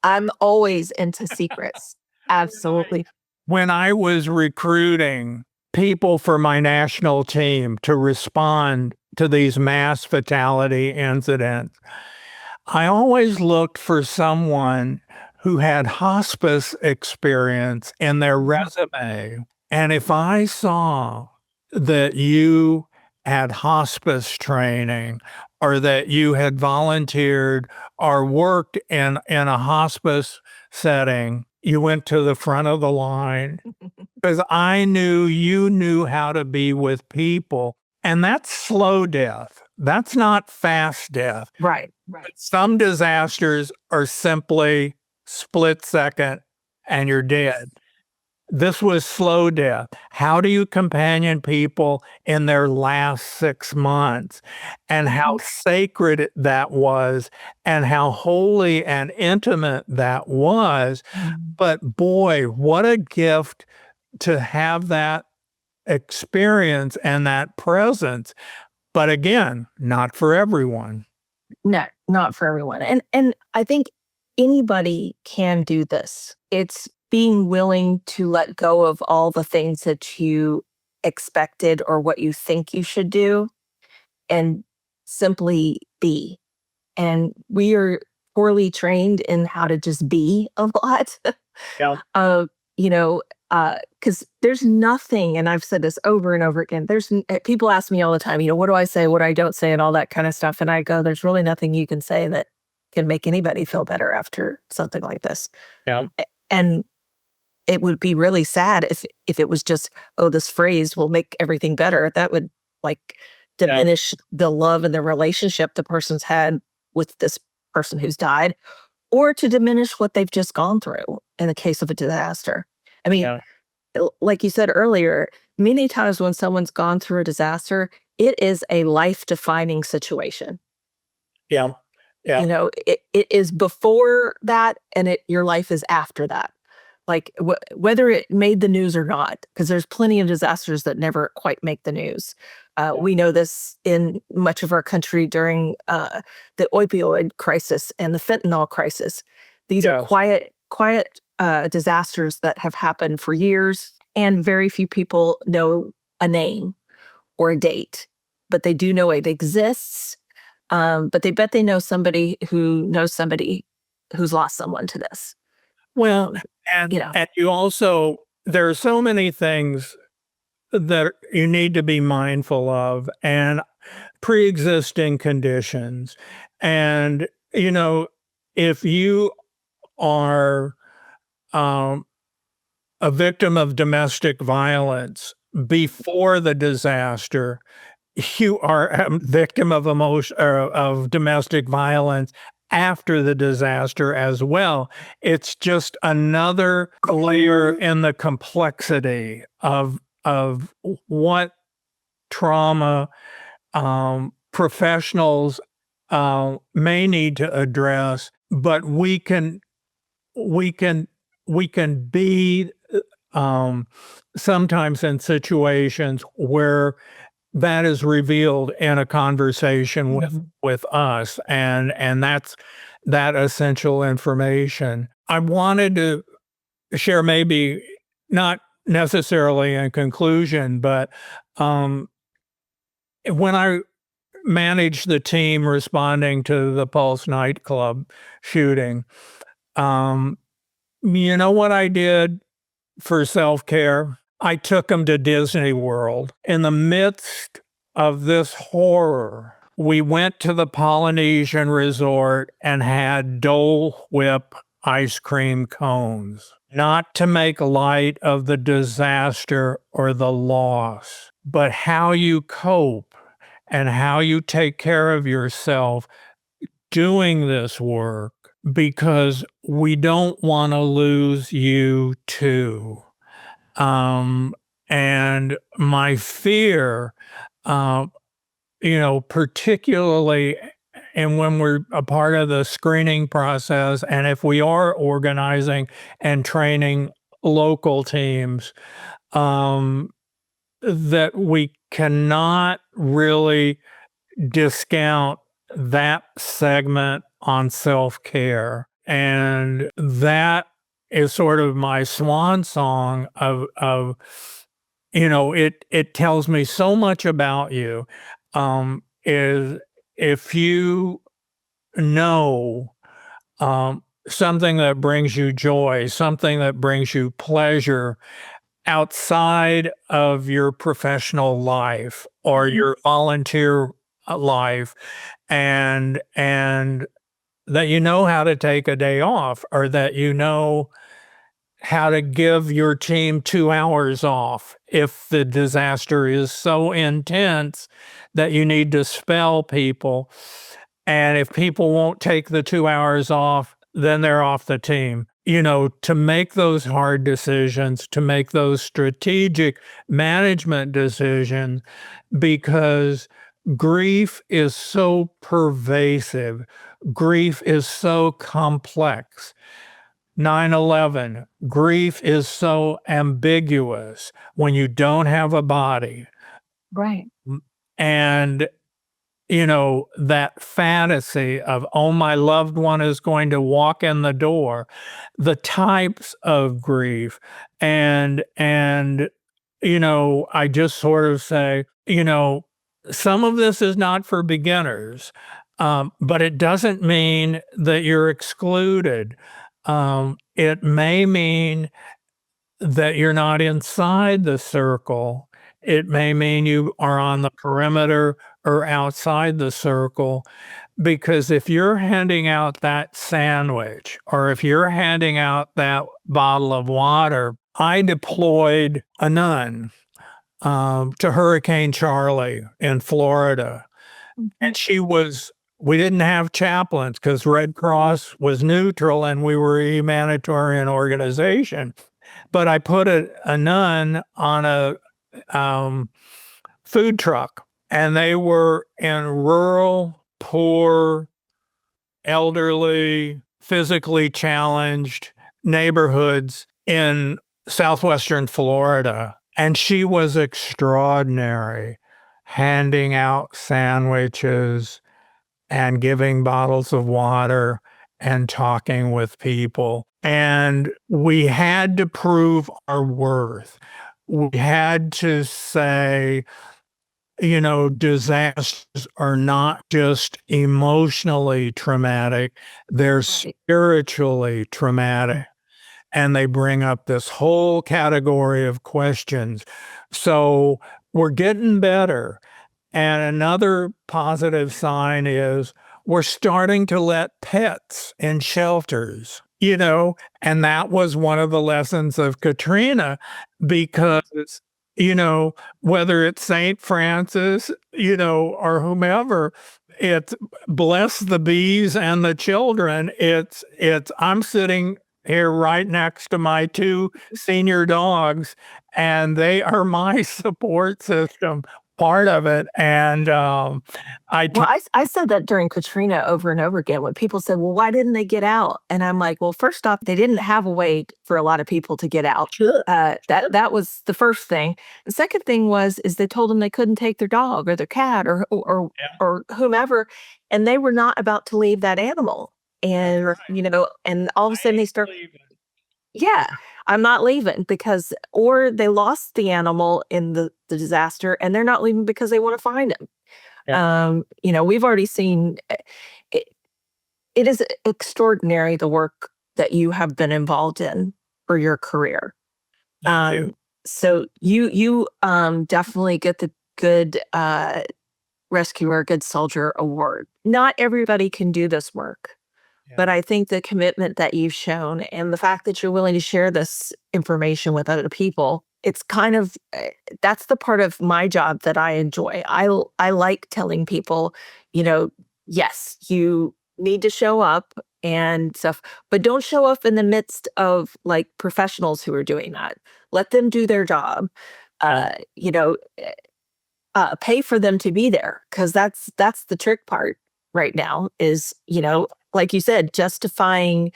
I'm always into secrets. Absolutely. When I was recruiting people for my national team to respond to these mass fatality incidents, I always looked for someone who had hospice experience in their resume. And if I saw that you had hospice training, or that you had volunteered or worked in a hospice setting, you went to the front of the line because I knew you knew how to be with people. And that's slow death. That's not fast death. Right. Some disasters are simply split second, and you're dead. This was slow death. How do you companion people in their last 6 months? And how sacred that was, and how holy and intimate that was. But boy, what a gift to have that experience and that presence. But again, not for everyone. No, not for everyone. And I think anybody can do this. It's being willing to let go of all the things that you expected or what you think you should do and simply be. And we are poorly trained in how to just be a lot. Yeah. You know, because there's nothing, and I've said this over and over again. People ask me all the time, what do I say, what I don't say, and all that kind of stuff. And I go, there's really nothing you can say that can make anybody feel better after something like this. Yeah. And it would be really sad if it was just, oh, this phrase will make everything better. That would like diminish the love and the relationship the person's had with this person who's died, or to diminish what they've just gone through in the case of a disaster. I mean, like you said earlier, many times when someone's gone through a disaster, it is a life-defining situation. Yeah. Yeah. It is before that, and your life is after that. Like whether it made the news or not, because there's plenty of disasters that never quite make the news. We know this in much of our country during the opioid crisis and the fentanyl crisis. These are quiet disasters that have happened for years, and very few people know a name or a date, but they do know it exists. But they bet they know somebody who knows somebody who's lost someone to this. Well, and you also, there are so many things that you need to be mindful of, and pre-existing conditions. And, if you are a victim of domestic violence before the disaster, you are a victim of of domestic violence after the disaster as well. It's just another layer in the complexity of what trauma professionals may need to address, but we can be sometimes in situations where that is revealed in a conversation with us, and that's that essential information. I wanted to share, maybe not necessarily in conclusion, but when I managed the team responding to the Pulse nightclub shooting, you know what I did for self-care? I took them to Disney World. In the midst of this horror, we went to the Polynesian resort and had Dole Whip ice cream cones. Not to make light of the disaster or the loss, but how you cope and how you take care of yourself doing this work, because we don't want to lose you too. And my fear, particularly, and when we're a part of the screening process, and if we are organizing and training local teams, that we cannot really discount that segment on self-care. And that is sort of my swan song of it tells me so much about you, is if you know something that brings you joy, something that brings you pleasure outside of your professional life or your volunteer life, and that you know how to take a day off, or that you know how to give your team 2 hours off if the disaster is so intense that you need to spell people. And if people won't take the 2 hours off, then they're off the team. To make those hard decisions, to make those strategic management decisions, because grief is so pervasive. Grief is so complex. 9/11, grief is so ambiguous when you don't have a body. Right. And that fantasy of, oh, my loved one is going to walk in the door, the types of grief. And I just sort of say, some of this is not for beginners, but it doesn't mean that you're excluded. It may mean that you're not inside the circle. It may mean you are on the perimeter or outside the circle, because if you're handing out that sandwich or if you're handing out that bottle of water, I deployed a nun to Hurricane Charlie in Florida. And we didn't have chaplains because Red Cross was neutral and we were a humanitarian organization. But I put a nun on a food truck, and they were in rural, poor, elderly, physically challenged neighborhoods in southwestern Florida. And she was extraordinary, handing out sandwiches and giving bottles of water and talking with people. And we had to prove our worth. We had to say, disasters are not just emotionally traumatic, they're spiritually traumatic. And they bring up this whole category of questions. So we're getting better. And another positive sign is we're starting to let pets in shelters, and that was one of the lessons of Katrina, because, whether it's St. Francis, or whomever, it's bless the bees and the children. I'm sitting here right next to my 2 senior dogs, and they are my support system, part of it. And Well, I said that during Katrina over and over again when people said, well, why didn't they get out? And I'm like, well, first off, they didn't have a way for a lot of people to get out. Sure. That was the first thing. The second thing is they told them they couldn't take their dog or their cat or whomever, and they were not about to leave that animal. And, and all of a sudden they start, yeah, I'm not leaving or they lost the animal in the disaster and they're not leaving because they want to find him. Yeah. We've already seen it, it is extraordinary the work that you have been involved in for your career. Thank you. So you definitely get the good rescuer, good soldier award. Not everybody can do this work. But I think the commitment that you've shown and the fact that you're willing to share this information with other people, it's kind of, that's the part of my job that I enjoy. I like telling people, yes, you need to show up and stuff, but don't show up in the midst of like professionals who are doing that. Let them do their job. Pay for them to be there, because that's the trick part right now is, like you said, justifying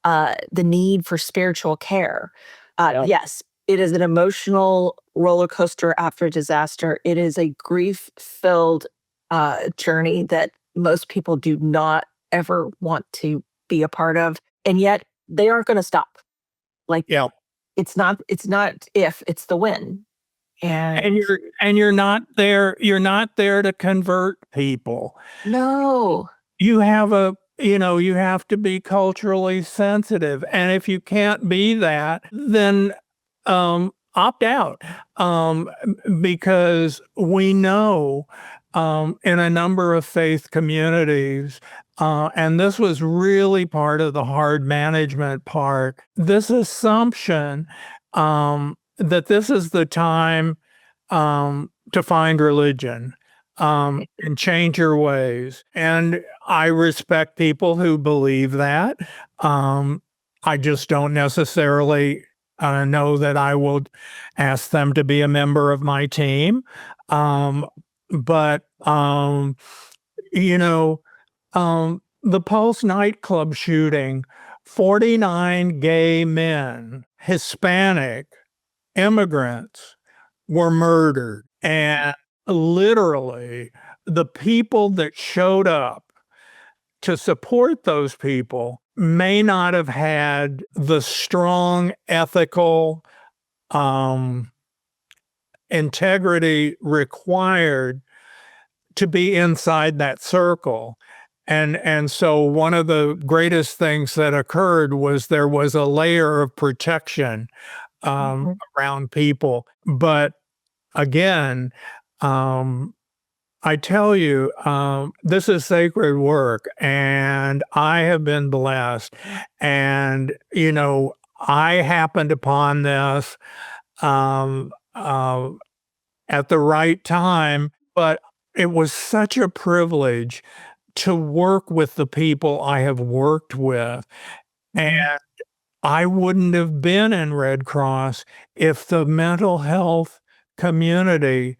the need for spiritual care. Yes, it is an emotional roller coaster after disaster. It is a grief-filled journey that most people do not ever want to be a part of, and yet they aren't going to stop. Like, it's not if, it's the when. And you're not there to convert people. No. You have to be culturally sensitive. And if you can't be that, then opt out. Because we know in a number of faith communities, and this was really part of the hard management part, this assumption that this is the time to find religion. and change your ways. And I respect people who believe that. I just don't necessarily know that I will ask them to be a member of my team. But you know, the Pulse nightclub shooting, 49 gay men, Hispanic immigrants were murdered. And literally, the people that showed up to support those people may not have had the strong ethical um, integrity required to be inside that circle. And so one of the greatest things that occurred was there was a layer of protection around people. But again, I tell you, this is sacred work, and I have been blessed. And, I happened upon this um, uh, at the right time, but it was such a privilege to work with the people I have worked with. And I wouldn't have been in Red Cross if the mental health community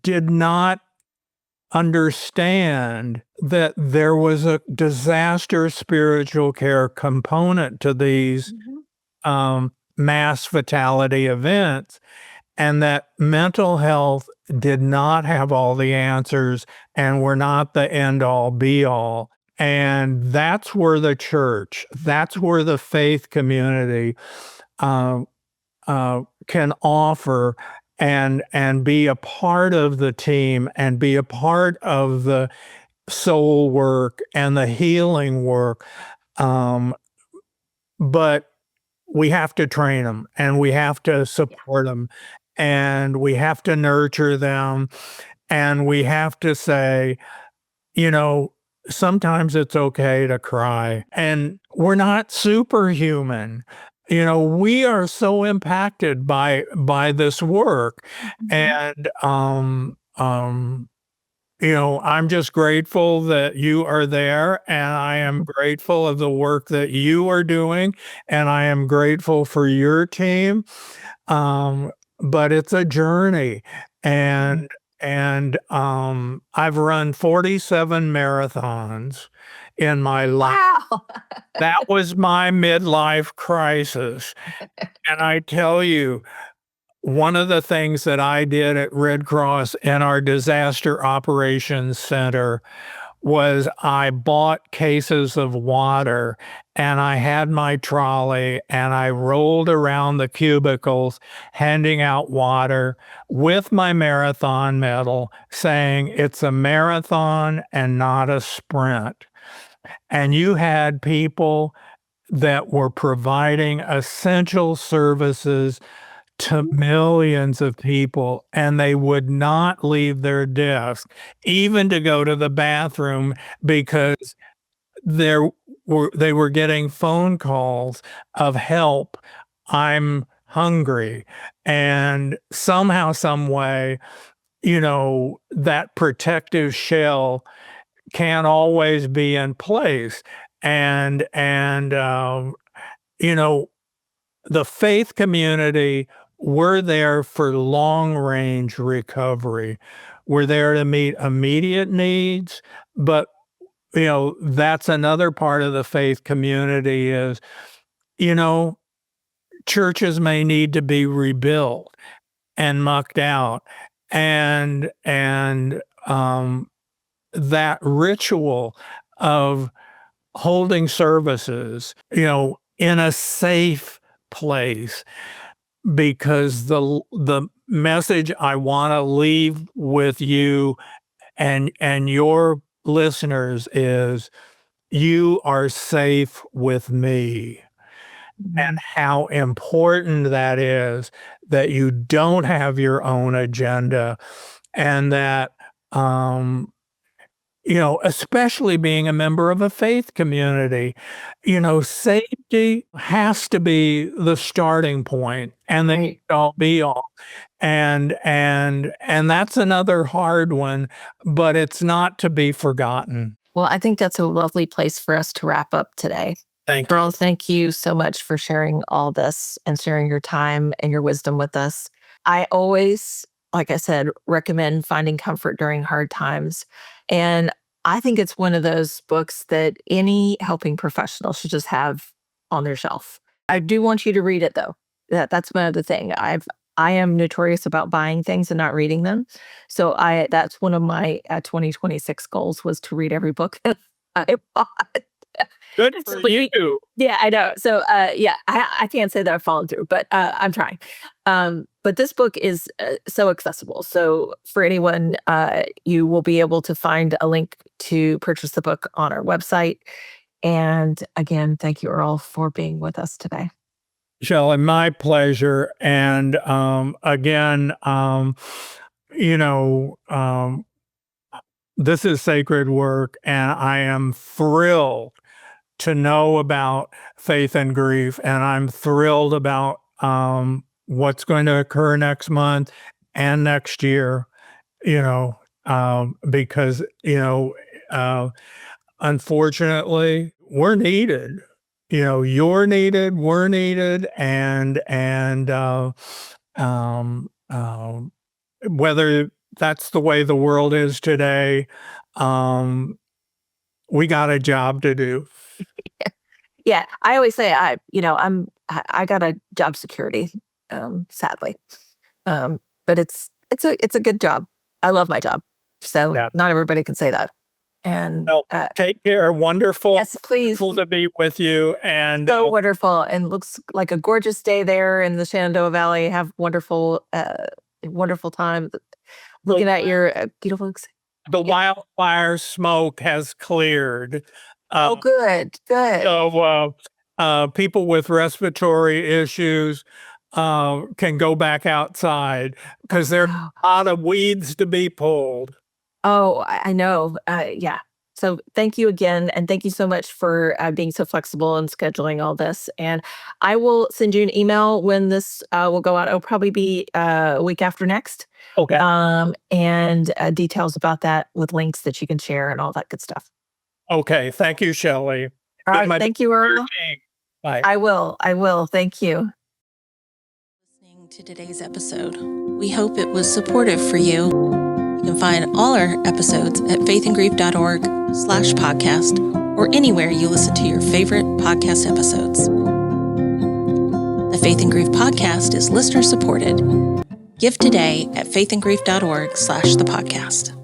did not understand that there was a disaster spiritual care component to these mass fatality events, and that mental health did not have all the answers and were not the end all be all. And that's where the church, that's where the faith community uh, can offer and be a part of the team and be a part of the soul work and the healing work. But we have to train them and we have to support them and we have to nurture them and we have to say, you know, sometimes it's okay to cry and we're not superhuman. We are so impacted by this work. And I'm just grateful that you are there, and I am grateful of the work that you are doing, and I am grateful for your team. But it's a journey, and I've run 47 marathons in my life. Wow. That was my midlife crisis. And I tell you, one of the things that I did at Red Cross in our disaster operations center was I bought cases of water and I had my trolley and I rolled around the cubicles handing out water with my marathon medal saying it's a marathon and not a sprint. And you had people that were providing essential services to millions of people, and they would not leave their desk, even to go to the bathroom, because they were getting phone calls of help. I'm hungry. And somehow, some way, that protective shell can't always be in place. And the faith community, we're there for long range recovery. We're there to meet immediate needs, but that's another part of the faith community is, you know, churches may need to be rebuilt and mucked out. And that ritual of holding services, in a safe place, because the message I want to leave with you and your listeners is you are safe with me, and how important that is, that you don't have your own agenda, and that especially being a member of a faith community, safety has to be the starting point and the Right. all be all. And that's another hard one, but it's not to be forgotten. Well, I think that's a lovely place for us to wrap up today. Thank you. Earl, thank you so much for sharing all this and sharing your time and your wisdom with us. I always, like I said, recommend Finding Comfort During Hard Times. And I think it's one of those books that any helping professional should just have on their shelf. I do want you to read it though. That's my other thing. I am notorious about buying things and not reading them. So that's one of my 2026 goals was to read every book that I bought. Good for you. Yeah, I know. So, yeah, I can't say that I've followed through, but I'm trying. But this book is so accessible. So, for anyone, you will be able to find a link to purchase the book on our website. And again, thank you, Earl, for being with us today. Shelley, my pleasure. And again, this is sacred work, and I am thrilled to know about faith and grief, and I'm thrilled about what's going to occur next month and next year. Because unfortunately, we're needed. You're needed, we're needed, and whether that's the way the world is today, we got a job to do. Yeah, I always say I got a job security, sadly, but it's a good job. I love my job, so Yeah. not everybody can say that. And Well, take care. Wonderful. yes, please. Wonderful to be with you. And So wonderful, and looks like a gorgeous day there in the Shenandoah Valley. Have wonderful time looking at your beautiful. the wildfire smoke has cleared. Oh, good. So people with respiratory issues can go back outside because there are a lot of weeds to be pulled. Oh, I know. Yeah. So thank you again. And thank you so much for being so flexible and scheduling all this. And I will send you an email when this will go out. It'll probably be a week after next. Okay. And details about that with links that you can share and all that good stuff. Okay. Thank you, Shelley. All right. Thank you, Earl. Bye. I will. Thank you. Listening to today's episode. We hope it was supportive for you. You can find all our episodes at faithandgrief.org/podcast or anywhere you listen to your favorite podcast episodes. The Faith and Grief podcast is listener supported. Give today at faithandgrief.org/the podcast.